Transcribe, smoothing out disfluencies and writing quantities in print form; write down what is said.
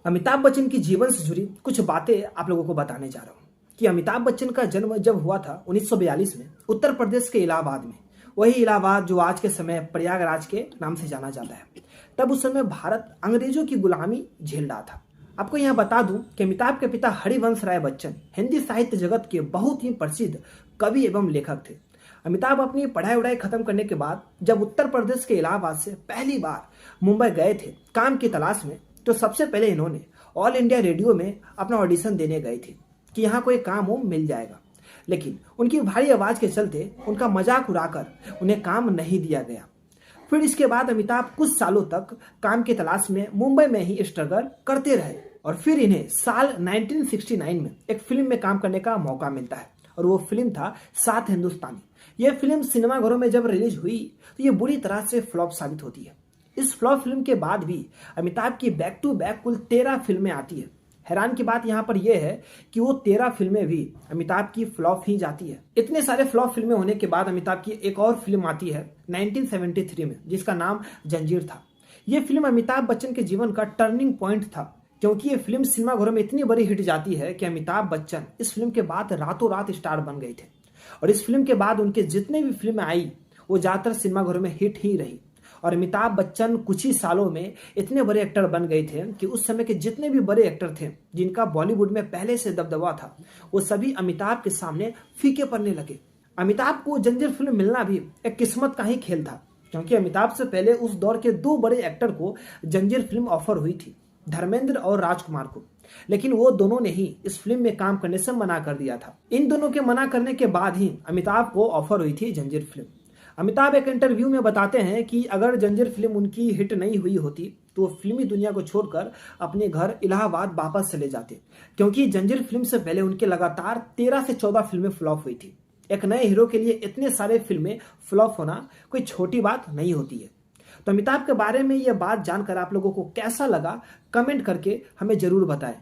अमिताभ बच्चन की जीवन से जुड़ी कुछ बातें आप लोगों को बताने जा रहा हूँ कि अमिताभ बच्चन का जन्म जब हुआ था 1942 में उत्तर प्रदेश के इलाहाबाद में। वही इलाहाबाद जो आज के समय प्रयागराज के नाम से जाना जाता है। तब उस समय भारत अंग्रेजों की गुलामी झेल रहा था। आपको यहाँ बता दूं कि अमिताभ के पिता हरिवंश राय बच्चन हिंदी साहित्य जगत के बहुत ही प्रसिद्ध कवि एवं लेखक थे। अमिताभ अपनी पढ़ाई वढ़ाई खत्म करने के बाद जब उत्तर प्रदेश के इलाहाबाद से पहली बार मुंबई गए थे काम की तलाश में, तो सबसे पहले इन्होंने ऑल इंडिया रेडियो में अपना ऑडिशन देने गए थे कि यहाँ कोई काम हो मिल जाएगा। लेकिन उनकी भारी आवाज के चलते उनका मजाक उड़ाकर उन्हें काम नहीं दिया गया। फिर इसके बाद अमिताभ कुछ सालों तक काम की तलाश में मुंबई में ही स्ट्रगल करते रहे और फिर इन्हें साल 1969 में एक फिल्म में काम करने का मौका मिलता है और वो फिल्म था सात हिंदुस्तानी। यह फिल्म सिनेमाघरों में जब रिलीज हुई तो ये बुरी तरह से फ्लॉप साबित होती है। इस फ्लॉप फिल्म के बाद भी अमिताभ की बैक टू बैक कुल 13 फिल्में आती है। हैरान की बात यहाँ पर यह है कि वो 13 फिल्में भी अमिताभ की फ्लॉप ही जाती है। इतने सारे फ्लॉप फिल्में होने के बाद अमिताभ की एक और फिल्म आती है 1973 में, जिसका नाम जंजीर था। यह फिल्म अमिताभ बच्चन के जीवन का टर्निंग पॉइंट था, क्योंकि ये फिल्म सिनेमाघरों में इतनी बड़ी हिट जाती है कि अमिताभ बच्चन इस फिल्म के बाद रातों रात स्टार बन गए थे। और इस फिल्म के बाद उनके जितने भी फिल्में आई वो ज्यादातर सिनेमाघरों में हिट ही रही। और अमिताभ बच्चन कुछ ही सालों में इतने बड़े एक्टर बन गए थे कि उस समय के जितने भी बड़े एक्टर थे जिनका बॉलीवुड में पहले से दबदबा था, वो सभी अमिताभ के सामने फीके पड़ने लगे। अमिताभ को जंजीर फिल्म मिलना भी एक किस्मत का ही खेल था, क्योंकि अमिताभ से पहले उस दौर के दो बड़े एक्टर को जंजीर फिल्म ऑफर हुई थी, धर्मेंद्र और राजकुमार को। लेकिन वो दोनों ने ही इस फिल्म में काम करने से मना कर दिया था। इन दोनों के मना करने के बाद ही अमिताभ को ऑफर हुई थी जंजीर फिल्म। अमिताभ एक इंटरव्यू में बताते हैं कि अगर जंजीर फिल्म उनकी हिट नहीं हुई होती तो वो फिल्मी दुनिया को छोड़कर अपने घर इलाहाबाद वापस चले जाते, क्योंकि जंजीर फिल्म से पहले उनके लगातार 13 से 14 फिल्में फ्लॉप हुई थी। एक नए हीरो के लिए इतने सारे फिल्में फ्लॉप होना कोई छोटी बात नहीं होती है। तो अमिताभ के बारे में यह बात जानकर आप लोगों को कैसा लगा, कमेंट करके हमें जरूर बताएं।